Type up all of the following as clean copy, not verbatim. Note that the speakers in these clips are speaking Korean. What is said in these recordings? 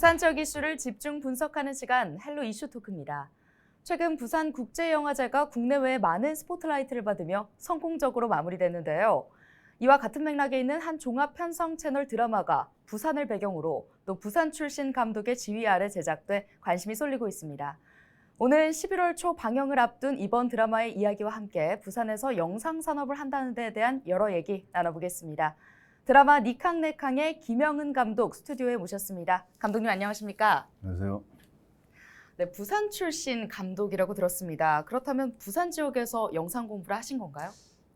부산 지역 이슈를 집중 분석하는 시간 헬로 이슈 토크입니다. 최근 부산 국제영화제가 국내외에 많은 스포트라이트를 받으며 성공적으로 마무리됐는데요. 이와 같은 맥락에 있는 한 종합 편성 채널 드라마가 부산을 배경으로 또 부산 출신 감독의 지휘 아래 제작돼 관심이 쏠리고 있습니다. 오늘 11월 초 방영을 앞둔 이번 드라마의 이야기와 함께 부산에서 영상 산업을 한다는 데에 대한 여러 얘기 나눠보겠습니다. 드라마 니캉네캉의 김영은 감독 스튜디오에 모셨습니다. 감독님 안녕하십니까? 안녕하세요. 네, 부산 출신 감독이라고 들었습니다. 그렇다면 부산 지역에서 영상 공부를 하신 건가요?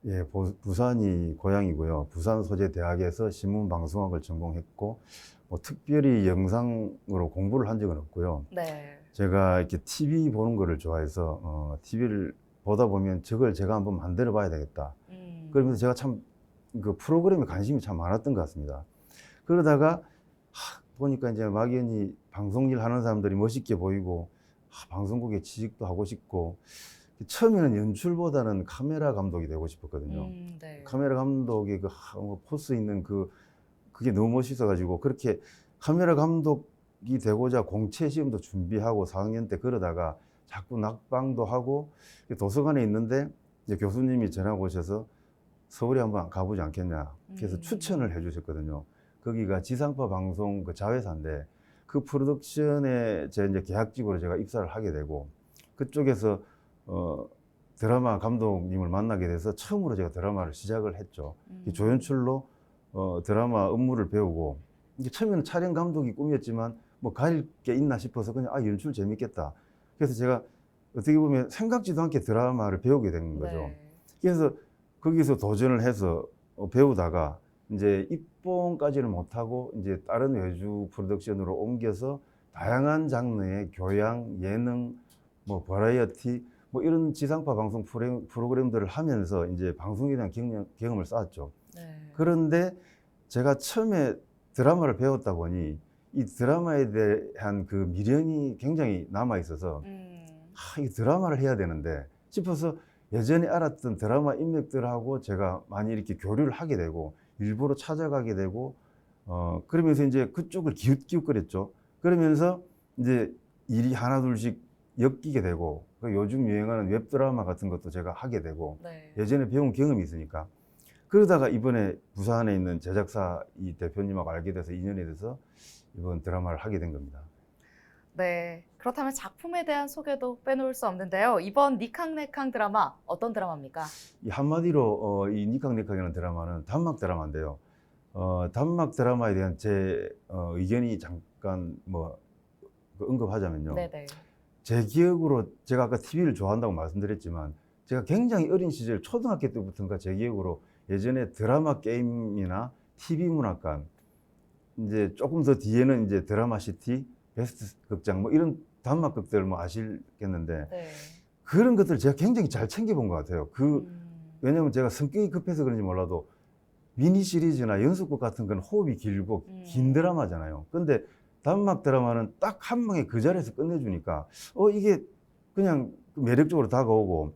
예, 부산이 고향이고요. 부산 소재 대학에서 신문방송학을 전공했고, 특별히 영상으로 공부를 한 적은 없고요. 네. 제가 이렇게 TV 보는 거를 좋아해서 TV를 보다 보면 저걸 제가 한번 만들어 봐야 되겠다. 그러면서 제가 참 그 프로그램에 관심이 참 많았던 것 같습니다. 그러다가 보니까 이제 막연히 방송일 하는 사람들이 멋있게 보이고 방송국에 취직도 하고 싶고 처음에는 연출보다는 카메라 감독이 되고 싶었거든요. 네. 카메라 감독의 그 포스 있는 그게 너무 멋있어가지고 그렇게 카메라 감독이 되고자 공채 시험도 준비하고 4학년 때 그러다가 자꾸 낙방도 하고 도서관에 있는데 이제 교수님이 전화 오셔서 서울에 한번 가보지 않겠냐. 그래서 추천을 해주셨거든요. 거기가 지상파 방송 그 자회사인데 그 프로덕션에 제 이제 계약직으로 제가 입사를 하게 되고 그쪽에서 드라마 감독님을 만나게 돼서 처음으로 제가 드라마를 시작을 했죠. 조연출로 드라마 업무를 배우고 이게 처음에는 촬영 감독이 꿈이었지만 뭐 가릴 게 있나 싶어서 그냥 연출 재밌겠다. 그래서 제가 어떻게 보면 생각지도 않게 드라마를 배우게 된 거죠. 네. 그래서 거기서 도전을 해서 배우다가 이제 입봉까지는 못하고 이제 다른 외주 프로덕션으로 옮겨서 다양한 장르의 교양, 예능, 뭐 버라이어티 뭐 이런 지상파 방송 프로그램들을 하면서 이제 방송에 대한 경험을 쌓았죠. 네. 그런데 제가 처음에 드라마를 배웠다 보니 이 드라마에 대한 그 미련이 굉장히 남아 있어서 이 드라마를 해야 되는데 싶어서 예전에 알았던 드라마 인맥들하고 제가 많이 이렇게 교류를 하게 되고 일부러 찾아가게 되고 그러면서 이제 그쪽을 기웃기웃거렸죠. 그러면서 이제 일이 하나둘씩 엮이게 되고 요즘 유행하는 웹드라마 같은 것도 제가 하게 되고 네. 예전에 배운 경험이 있으니까 그러다가 이번에 부산에 있는 제작사 이 대표님하고 알게 돼서 인연이 돼서 이번 드라마를 하게 된 겁니다. 네. 그렇다면 작품에 대한 소개도 빼놓을 수 없는데요. 이번 니캉네캉 드라마 어떤 드라마입니까? 이 한마디로 이 니캉네캉이라는 드라마는 단막 드라마인데요. 단막 드라마에 대한 제 의견이 잠깐 언급하자면요. 네네. 제 기억으로 제가 아까 TV를 좋아한다고 말씀드렸지만 제가 굉장히 어린 시절 초등학교 때부터인가 제 기억으로 예전에 드라마 게임이나 TV 문학관 이제 조금 더 뒤에는 이제 드라마 시티, 베스트 극장 뭐 이런 단막극들 뭐 아시겠는데 네. 그런 것들 제가 굉장히 잘 챙겨본 것 같아요. 왜냐면 제가 성격이 급해서 그런지 몰라도 미니 시리즈나 연속극 같은 건 호흡이 길고 긴 드라마잖아요. 근데 단막 드라마는 딱 한 방에 그 자리에서 끝내주니까 이게 그냥 매력적으로 다가오고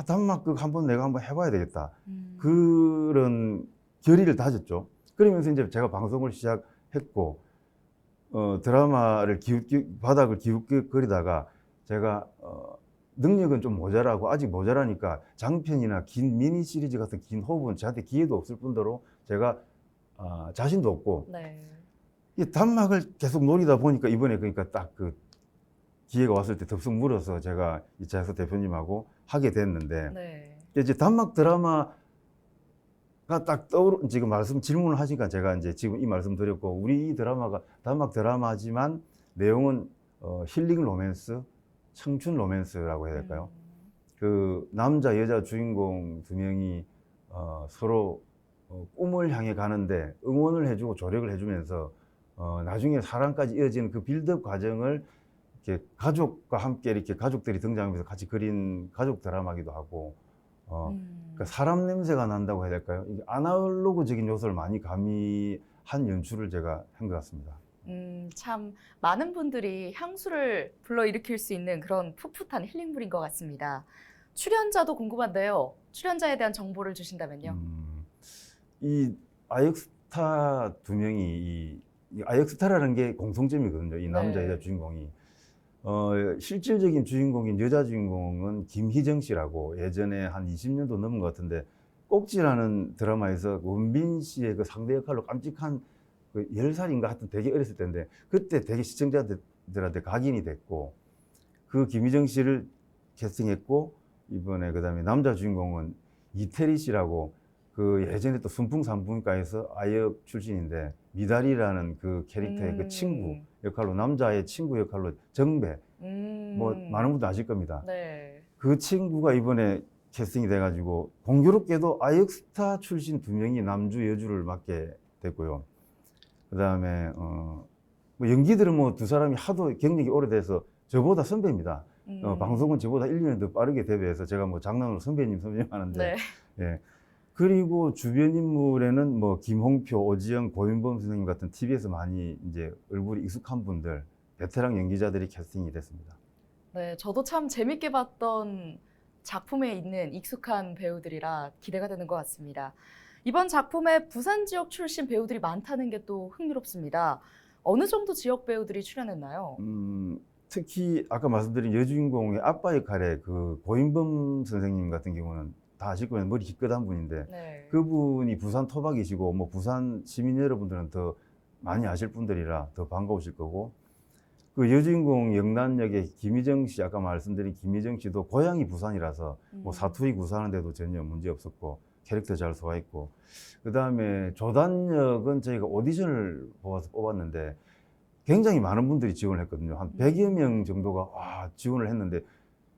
단막극 내가 한번 해봐야 되겠다. 그런 결의를 다졌죠. 그러면서 이제 제가 방송을 시작했고 드라마를 바닥을 기웃기웃거리다가 제가 능력은 좀 모자라고 아직 모자라니까 장편이나 긴 미니 시리즈 같은 긴 호흡은 저한테 기회도 없을 뿐더러 제가 자신도 없고 네. 이 단막을 계속 노리다 보니까 이번에 그러니까 딱 그 기회가 왔을 때 덥석 물어서 제가 이 제작사 대표님하고 하게 됐는데 네. 이제 단막 드라마가 딱 지금 질문을 하시니까 제가 이제 지금 이 말씀 드렸고 우리 이 드라마가 단막 드라마지만 내용은 힐링 로맨스, 청춘 로맨스라고 해야 될까요? 그 남자 여자 주인공 두 명이 서로 꿈을 향해 가는데 응원을 해주고 조력을 해주면서 나중에 사랑까지 이어지는 그 빌드업 과정을 이렇게 가족과 함께 이렇게 가족들이 등장하면서 같이 그린 가족 드라마기도 하고 그러니까 사람 냄새가 난다고 해야 될까요? 이게 아날로그적인 요소를 많이 가미한 연출을 제가 한 것 같습니다. 참 많은 분들이 향수를 불러일으킬 수 있는 그런 풋풋한 힐링물인 것 같습니다. 출연자도 궁금한데요. 출연자에 대한 정보를 주신다면요. 이 아역스타 두 명이 이 이 아역스타라는 게 공통점이거든요. 이 남자 네. 여자 주인공이. 실질적인 주인공인 여자 주인공은 김희정 씨라고 예전에 한 20년도 넘은 것 같은데 꼭지라는 드라마에서 원빈 씨의 그 상대 역할로 깜찍한 그 10살인가 하여튼 되게 어렸을 때인데 그때 되게 시청자들한테 각인이 됐고 그 김희정 씨를 캐스팅했고 이번에 그다음에 남자 주인공은 이태리 씨라고 그 예전에 또 순풍산부인과에서 아역 출신인데 미달이라는 그 캐릭터의 그 친구 역할로 남자의 친구 역할로 정배 뭐 많은 분도 아실 겁니다. 네. 그 친구가 이번에 캐스팅이 돼가지고 공교롭게도 아역스타 출신 2명이 남주 여주를 맡게 됐고요. 그다음에 뭐 연기들은 뭐 2사람이 하도 경력이 오래돼서 저보다 선배입니다. 방송은 저보다 1, 2년 더 빠르게 데뷔해서 제가 뭐 장난으로 선배님 하는데 네. 예. 그리고 주변 인물에는 뭐 김홍표, 오지영, 고윤범 선생님 같은 TV에서 많이 이제 얼굴이 익숙한 분들, 베테랑 연기자들이 캐스팅이 됐습니다. 네, 저도 참 재밌게 봤던 작품에 있는 익숙한 배우들이라 기대가 되는 것 같습니다. 이번 작품에 부산 지역 출신 배우들이 많다는 게 또 흥미롭습니다. 어느 정도 지역 배우들이 출연했나요? 특히 아까 말씀드린 여주인공의 아빠 역할의 그 고인범 선생님 같은 경우는 다 아실 거예요. 머리 기껏한 분인데 네. 그분이 부산 토박이시고 뭐 부산 시민 여러분들은 더 많이 아실 분들이라 더 반가우실 거고 그 여주인공 영란역의 김희정 씨 아까 말씀드린 김희정 씨도 고향이 부산이라서 뭐 사투리 구사하는데도 전혀 문제 없었고 캐릭터 잘 소화했고 그 다음에 조단역은 저희가 오디션을 뽑았는데 굉장히 많은 분들이 지원을 했거든요. 한 100여 명 정도가 지원을 했는데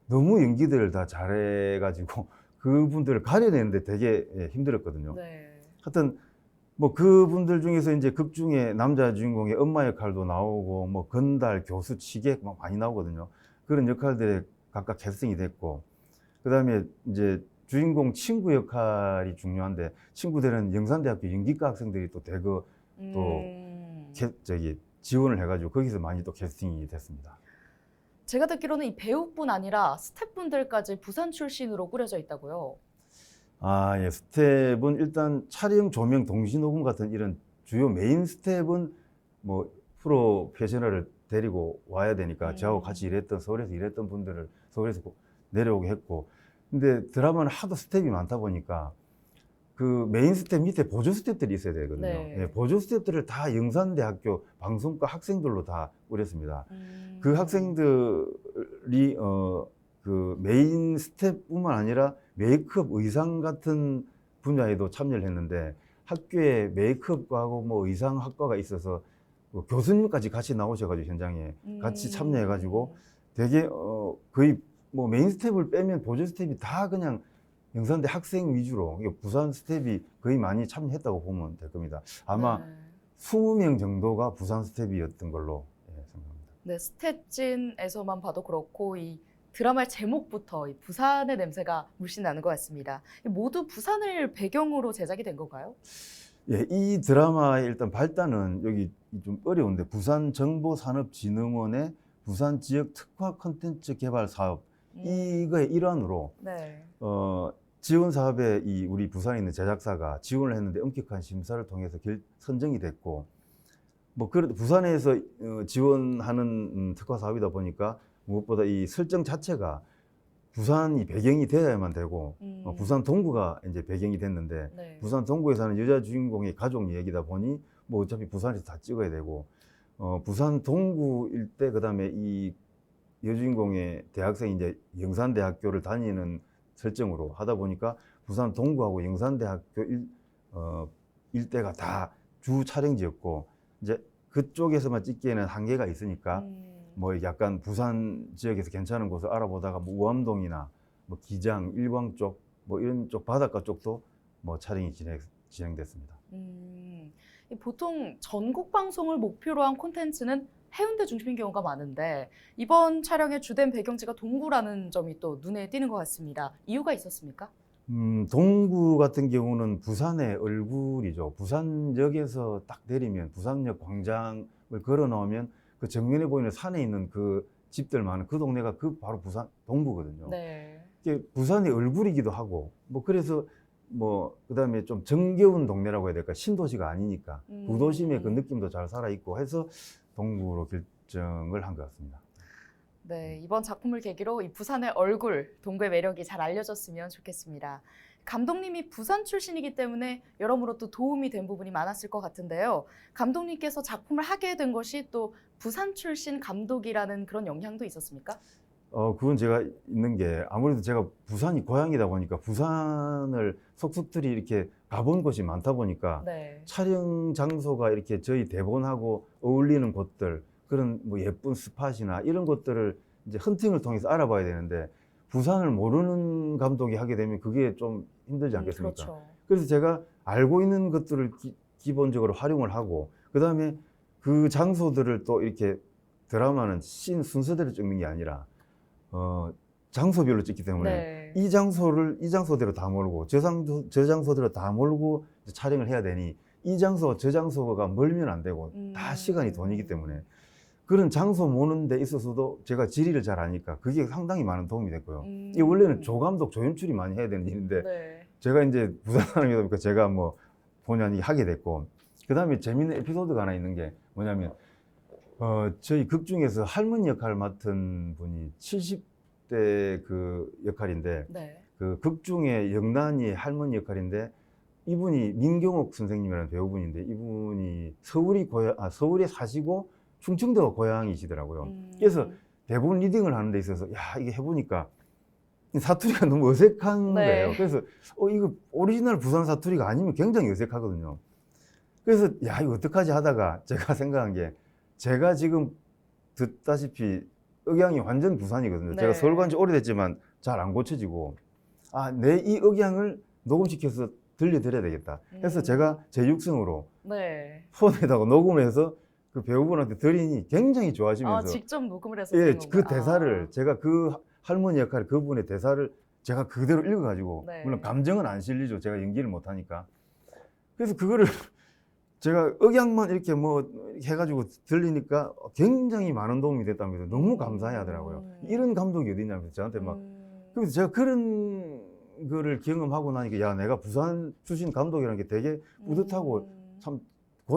너무 연기들을 다 잘해가지고 그분들을 가려내는데 되게 힘들었거든요. 네. 하여튼 뭐 그분들 중에서 이제 극 중에 남자 주인공의 엄마 역할도 나오고 뭐 건달, 교수, 취객 막 많이 나오거든요. 그런 역할들에 각각 캐스팅이 됐고 그다음에 이제 주인공 친구 역할이 중요한데 친구들은 영산대학교 연기과 학생들이 또 대거 지원을 해가지고 거기서 많이 또 캐스팅이 됐습니다. 제가 듣기로는 이 배우뿐 아니라 스태프분들까지 부산 출신으로 꾸려져 있다고요. 예. 스텝은 일단 촬영, 조명, 동시녹음 같은 이런 주요 메인 스텝은 뭐 프로페셔널을 데리고 와야 되니까 저하고 같이 일했던 서울에서 일했던 분들을 서울에서 내려오게 했고 근데 드라마는 하도 스텝이 많다 보니까 그 메인 스텝 밑에 보조 스텝들이 있어야 되거든요. 네. 예, 보조 스텝들을 다 영산대학교 방송과 학생들로 다 꾸렸습니다. 그 학생들이 그 메인 스텝뿐만 아니라 메이크업, 의상 같은 분야에도 참여를 했는데 학교에 메이크업과하고 뭐 의상학과가 있어서 뭐 교수님까지 같이 나오셔가지고 현장에 같이 참여해가지고 되게 거의 뭐 메인 스텝을 빼면 보조 스텝이 다 그냥 영산대 학생 위주로 부산 스텝이 거의 많이 참여했다고 보면 될 겁니다. 아마 네. 20명 정도가 부산 스텝이었던 걸로 생각합니다. 네, 스텝진에서만 봐도 그렇고 이 드라마의 제목부터 이 부산의 냄새가 물씬 나는 것 같습니다. 모두 부산을 배경으로 제작이 된 건가요? 예, 이 드라마의 일단 발단은 여기 좀 어려운데 부산정보산업진흥원의 부산 지역 특화 콘텐츠 개발 사업 이거의 일환으로 네. 지원 사업에 이 우리 부산에 있는 제작사가 지원을 했는데 엄격한 심사를 통해서 선정이 됐고 뭐 그래도 부산에서 지원하는 특화 사업이다 보니까 무엇보다 이 설정 자체가 부산이 배경이 되어야만 되고 부산 동구가 이제 배경이 됐는데 네. 부산 동구에 사는 여자 주인공의 가족 얘기다 보니 뭐 어차피 부산에서 다 찍어야 되고 부산 동구 일대 그다음에 이 여주인공의 대학생이 이제 영산대학교를 다니는 설정으로 하다 보니까 부산 동구하고 영산대학교 일대가 다 주 촬영지였고 이제 그쪽에서만 찍기에는 한계가 있으니까 뭐 약간 부산 지역에서 괜찮은 곳을 알아보다가 뭐 우암동이나 뭐 기장, 일광 쪽 뭐 이런 쪽 바닷가 쪽도 뭐 촬영이 진행됐습니다. 보통 전국 방송을 목표로 한 콘텐츠는 해운대 중심인 경우가 많은데 이번 촬영의 주된 배경지가 동구라는 점이 또 눈에 띄는 것 같습니다. 이유가 있었습니까? 동구 같은 경우는 부산의 얼굴이죠. 부산역에서 딱 내리면 부산역 광장을 걸어 나오면 그 정면에 보이는 산에 있는 그 집들 많은 그 동네가 그 바로 부산 동구거든요. 네. 이게 부산의 얼굴이기도 하고 뭐 그래서 뭐 그다음에 좀 정겨운 동네라고 해야 될까? 신도시가 아니니까 구도심의 그 느낌도 잘 살아 있고 해서 동구로 결정을 한 것 같습니다. 네, 이번 작품을 계기로 이 부산의 얼굴, 동구의 매력이 잘 알려졌으면 좋겠습니다. 감독님이 부산 출신이기 때문에 여러모로 또 도움이 된 부분이 많았을 것 같은데요. 감독님께서 작품을 하게 된 것이 또 부산 출신 감독이라는 그런 영향도 있었습니까? 그건 제가 있는 게 아무래도 제가 부산이 고향이다 보니까 부산을 속속들이 이렇게 가본 곳이 많다 보니까 네. 촬영 장소가 이렇게 저희 대본하고 어울리는 곳들 그런 뭐 예쁜 스팟이나 이런 것들을 이제 헌팅을 통해서 알아봐야 되는데 부산을 모르는 감독이 하게 되면 그게 좀 힘들지 않겠습니까? 그렇죠. 그래서 제가 알고 있는 것들을 기본적으로 활용을 하고 그다음에 그 장소들을 또 이렇게 드라마는 씬 순서대로 찍는 게 아니라 장소별로 찍기 때문에 네. 이 장소대로 다 몰고 저 장소대로 다 몰고 이제 촬영을 해야 되니 이 장소와 저 장소가 멀면 안 되고 다 시간이 돈이기 때문에 그런 장소 모는 데 있어서도 제가 지리를 잘 아니까 그게 상당히 많은 도움이 됐고요. 이게 원래는 조감독, 조연출이 많이 해야 되는 일인데 네. 제가 이제 부산 사람이다 보니까 제가 뭐 본의 아니게 하게 됐고 그다음에 재밌는 에피소드가 하나 있는 게 뭐냐면 저희 극 중에서 할머니 역할을 맡은 분이 70대 그 역할인데 네. 그 극 중에 영란이 할머니 역할인데 이분이 민경옥 선생님이라는 배우분인데 이분이 서울에 사시고 충청도가 고향이시더라고요. 그래서 대본 리딩을 하는 데 있어서 야 이게 해보니까 사투리가 너무 어색한 네. 거예요. 그래서 이거 오리지널 부산 사투리가 아니면 굉장히 어색하거든요. 그래서 야 이거 어떡하지 하다가 제가 생각한 게 제가 지금 듣다시피 억양이 완전 부산이거든요. 네. 제가 서울 간 지 오래됐지만 잘 안 고쳐지고 내 이 억양을 녹음시켜서 들려드려야 되겠다. 그래서 제가 제 육성으로 네. 폰에다가 녹음해서 그 배우분한테 드리니 굉장히 좋아하시면서 직접 녹음을 해서 예, 찍은 그 건가요? 대사를 제가 그 할머니 역할 그분의 대사를 제가 그대로 읽어가지고 네. 물론 감정은 안 실리죠. 제가 연기를 못하니까. 그래서 그거를 제가 억양만 이렇게 뭐 해가지고 들리니까 굉장히 많은 도움이 됐다면서 너무 감사해 하더라고요. 이런 감독이 어디냐면서 저한테 막 그래서 제가 그런 거를 경험하고 나니까 야 내가 부산 출신 감독이라는 게 되게 뿌듯하고 참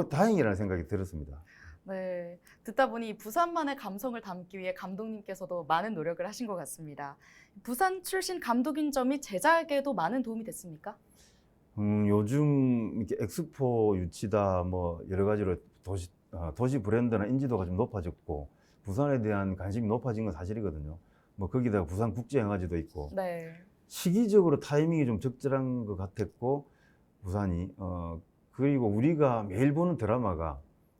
다행이라는 생각이 들었습니다. 네, 듣다 보니 부산만의 감성을 담기 위해 감독님께서도 많은 노력을 하신 것 같습니다. 부산 출신 감독인 점이 제작에도 많은 도움이 됐습니까? 요즘 이렇게 엑스포 유치다 뭐 여러 가지로 도시 브랜드나 인지도가 좀 높아졌고 부산에 대한 관심이 높아진 건 사실이거든요. 뭐 거기다가 부산 국제영화제도 있고 네. 시기적으로 타이밍이 좀 적절한 것 같았고 부산이 그리고 우리가 매일 보는 드라마가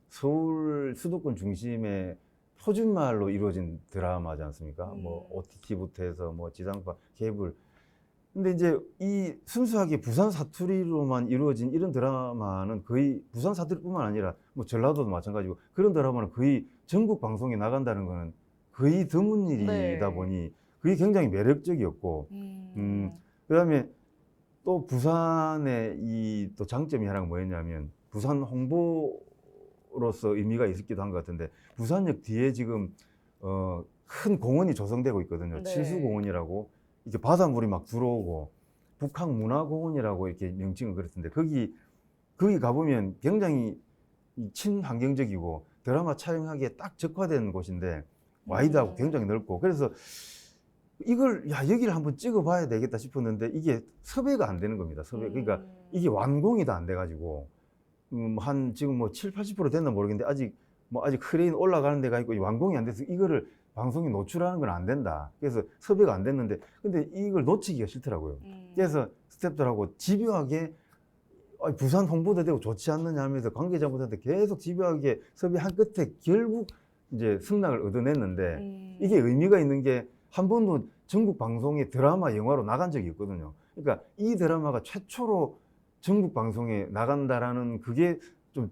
서울 수도권 중심의 표준말로 이루어진 드라마지 않습니까? 뭐 OTT부터 해서 뭐 지상파, 케이블. 근데 이제 이 순수하게 부산 사투리로만 이루어진 이런 드라마는 거의 부산 사투리뿐만 아니라 뭐 전라도도 마찬가지고 그런 드라마는 거의 전국 방송에 나간다는 거는 거의 드문 일이다 네. 보니 그게 굉장히 매력적이었고 그다음에 또 부산의 이 또 장점이 하나가 뭐였냐면 부산 홍보로서 의미가 있기도 한 것 같은데 부산역 뒤에 지금 큰 공원이 조성되고 있거든요. 네. 칠수공원이라고 이렇게 바닷물이 막 들어오고 북항문화공원이라고 이렇게 명칭을 그랬는데 거기 가보면 굉장히 친환경적이고 드라마 촬영하기에 딱 적화된 곳인데 와이드하고 굉장히 넓고 그래서 이걸 여기를 한번 찍어봐야 되겠다 싶었는데 이게 섭외가 안 되는 겁니다. 그러니까 이게 완공이 다 안 돼가지고 한 지금 뭐 7, 80% 됐나 모르겠는데 아직 크레인 올라가는 데가 있고 완공이 안 돼서 이거를 방송에 노출하는 건 안 된다. 그래서 섭외가 안 됐는데 근데 이걸 놓치기가 싫더라고요. 그래서 스태프들하고 집요하게 부산 홍보도 되고 좋지 않느냐 하면서 관계자분들한테 계속 집요하게 섭외한 끝에 결국 이제 승낙을 얻어냈는데 이게 의미가 있는 게 한 번도 전국 방송에 드라마, 영화로 나간 적이 없거든요. 그러니까 이 드라마가 최초로 전국 방송에 나간다라는 그게 좀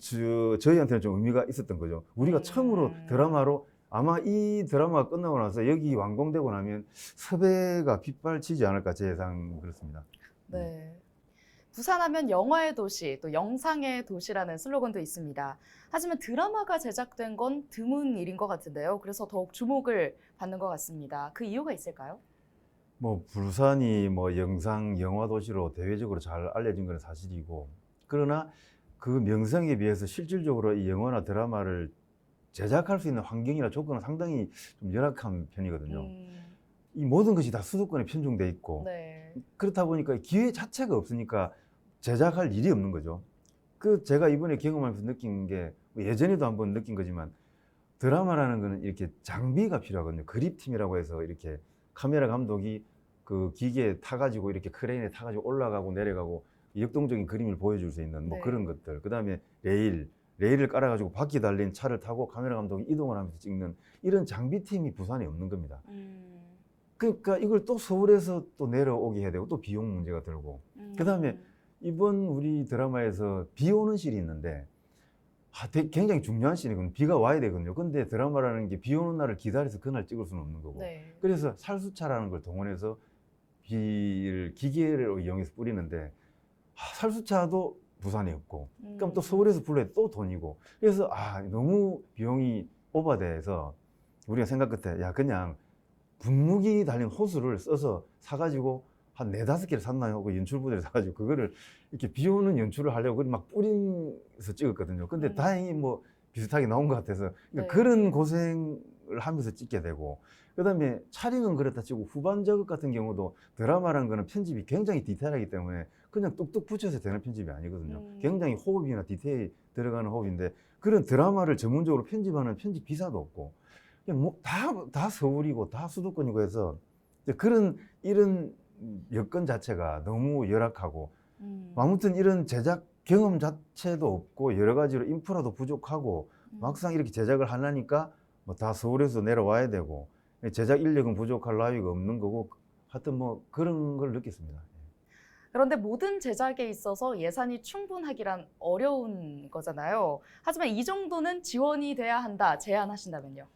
저희한테는 좀 의미가 있었던 거죠. 우리가 처음으로 드라마로 아마 이 드라마가 끝나고 나서 여기 완공되고 나면 섭외가 빗발치지 않을까 제 예상 그렇습니다. 네. 부산하면 영화의 도시, 또 영상의 도시라는 슬로건도 있습니다. 하지만 드라마가 제작된 건 드문 일인 것 같은데요. 그래서 더욱 주목을 받는 것 같습니다. 그 이유가 있을까요? 뭐 부산이 뭐 영상 영화 도시로 대외적으로 잘 알려진 건 사실이고, 그러나 그 명성에 비해서 실질적으로 이 영화나 드라마를 제작할 수 있는 환경이나 조건은 상당히 좀 열악한 편이거든요. 이 모든 것이 다 수도권에 편중돼 있고, 네. 그렇다 보니까 기회 자체가 없으니까 제작할 일이 없는 거죠. 제가 이번에 경험하면서 느낀 게, 예전에도 한번 느낀 거지만, 드라마라는 거는 이렇게 장비가 필요하거든요. 그립팀이라고 해서 이렇게 카메라 감독이 그 기계에 타가지고 이렇게 크레인에 타가지고 올라가고 내려가고 역동적인 그림을 보여줄 수 있는 뭐 네. 그런 것들. 그 다음에 레일을 깔아가지고 바퀴 달린 차를 타고 카메라 감독이 이동을 하면서 찍는 이런 장비팀이 부산에 없는 겁니다. 그러니까 이걸 또 서울에서 또 내려오게 해야 되고 또 비용 문제가 들고. 그 다음에 이번 우리 드라마에서 비 오는 씬이 있는데, 굉장히 중요한 씬이거든요. 비가 와야 되거든요. 근데 드라마라는 게 비 오는 날을 기다려서 그날 찍을 수는 없는 거고. 네. 그래서 살수차라는 걸 동원해서 기계를 이용해서 뿌리는데, 살수차도 부산에 없고, 그럼 또 서울에서 불러야 또 돈이고. 그래서 너무 비용이 오버돼서 우리가 생각 끝에 그냥 분무기 달린 호수를 써서 사가지고 한 4-5개를 샀나요? 그 연출부들이 사가지고 그거를 이렇게 비 오는 연출을 하려고 막 뿌리면서 찍었거든요. 근데 다행히 뭐 비슷하게 나온 것 같아서 네. 그런 고생을 하면서 찍게 되고, 그다음에 촬영은 그렇다 치고 후반 작업 같은 경우도 드라마라는 거는 편집이 굉장히 디테일하기 때문에 그냥 뚝뚝 붙여서 되는 편집이 아니거든요. 굉장히 호흡이나 디테일이 들어가는 호흡인데, 그런 드라마를 전문적으로 편집하는 편집 기사도 없고, 그냥 뭐 다 서울이고 다 수도권이고 해서 이런 여건 자체가 너무 열악하고, 아무튼 이런 제작 경험 자체도 없고 여러 가지로 인프라도 부족하고 막상 이렇게 제작을 하려니까 뭐 다 서울에서 내려와야 되고 제작 인력은 부족할 나위가 없는 거고, 하여튼 뭐 그런 걸 느꼈습니다. 그런데 모든 제작에 있어서 예산이 충분하기란 어려운 거잖아요. 하지만 이 정도는 지원이 돼야 한다, 제안하신다면요?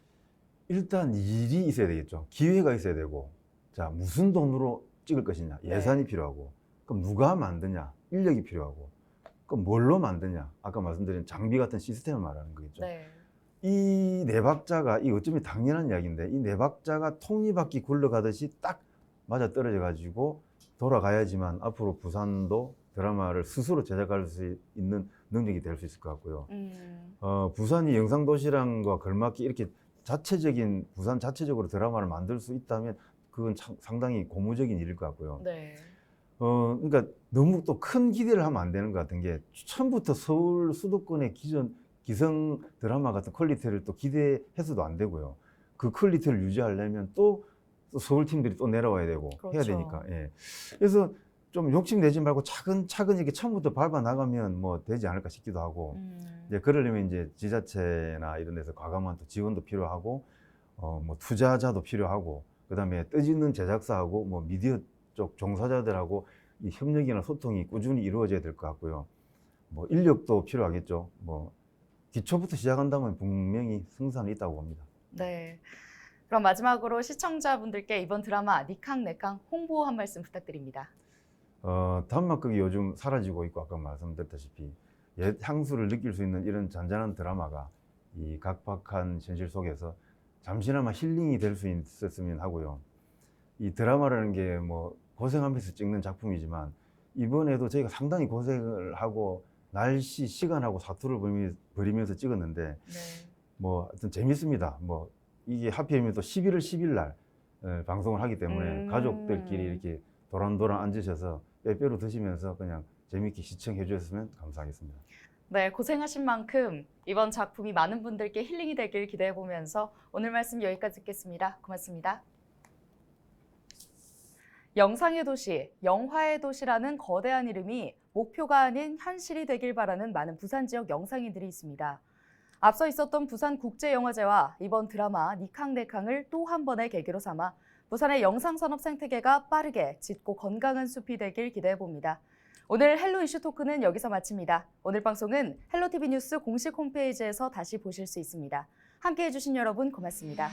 일단 일이 있어야 되겠죠. 기회가 있어야 되고, 자, 무슨 돈으로 찍을 것이냐, 예산이 필요하고, 그럼 누가 만드냐, 인력이 필요하고, 그럼 뭘로 만드냐, 아까 말씀드린 장비 같은 시스템을 말하는 거겠죠. 네. 이 네 박자가, 이 어쩌면 당연한 이야기인데, 이 네 박자가 톱니바퀴 굴러가듯이 딱 맞아 떨어져 가지고 돌아가야지만 앞으로 부산도 드라마를 스스로 제작할 수 있는 능력이 될 수 있을 것 같고요. 부산이 영상도시랑과 걸맞게 이렇게 부산 자체적으로 드라마를 만들 수 있다면 그건 상당히 고무적인 일일 것 같고요. 네. 그러니까 너무 또 큰 기대를 하면 안 되는 것 같은 게, 처음부터 서울 수도권의 기성 드라마 같은 퀄리티를 또 기대해서도 안 되고요. 그 퀄리티를 유지하려면 또 서울 팀들이 또 내려와야 되고 그렇죠. 해야 되니까. 예. 그래서 좀 욕심내지 말고 차근차근 이렇게 처음부터 밟아 나가면 뭐 되지 않을까 싶기도 하고, 이제 그러려면 이제 지자체나 이런 데서 과감한 또 지원도 필요하고, 뭐 투자자도 필요하고, 그다음에 뜻있는 제작사하고 뭐 미디어 쪽 종사자들하고 이 협력이나 소통이 꾸준히 이루어져야 될 것 같고요. 뭐 인력도 필요하겠죠. 뭐 기초부터 시작한다면 분명히 승산이 있다고 봅니다. 네. 그럼 마지막으로 시청자분들께 이번 드라마 니캉네캉 홍보 한 말씀 부탁드립니다. 단막극이 요즘 사라지고 있고, 아까 말씀드렸다시피 옛 향수를 느낄 수 있는 이런 잔잔한 드라마가 이 각박한 현실 속에서 잠시나마 힐링이 될 수 있었으면 하고요. 이 드라마라는 게 뭐 고생하면서 찍는 작품이지만, 이번에도 저희가 상당히 고생을 하고 날씨, 시간하고 사투를 벌이면서 찍었는데, 네. 뭐 하여튼 재밌습니다. 뭐 이게 하필이면 또 11월 10일 날 방송을 하기 때문에 가족들끼리 이렇게 도란도란 앉으셔서 빼빼로 드시면서 그냥 재밌게 시청해 주셨으면 감사하겠습니다. 네, 고생하신 만큼 이번 작품이 많은 분들께 힐링이 되길 기대해 보면서 오늘 말씀 여기까지 듣겠습니다. 고맙습니다. 영상의 도시, 영화의 도시라는 거대한 이름이 목표가 아닌 현실이 되길 바라는 많은 부산 지역 영상인들이 있습니다. 앞서 있었던 부산국제영화제와 이번 드라마 니캉네캉을 또 한 번의 계기로 삼아 부산의 영상산업 생태계가 빠르게 짙고 건강한 숲이 되길 기대해 봅니다. 오늘 헬로 이슈 토크는 여기서 마칩니다. 오늘 방송은 헬로티비 뉴스 공식 홈페이지에서 다시 보실 수 있습니다. 함께해 주신 여러분 고맙습니다.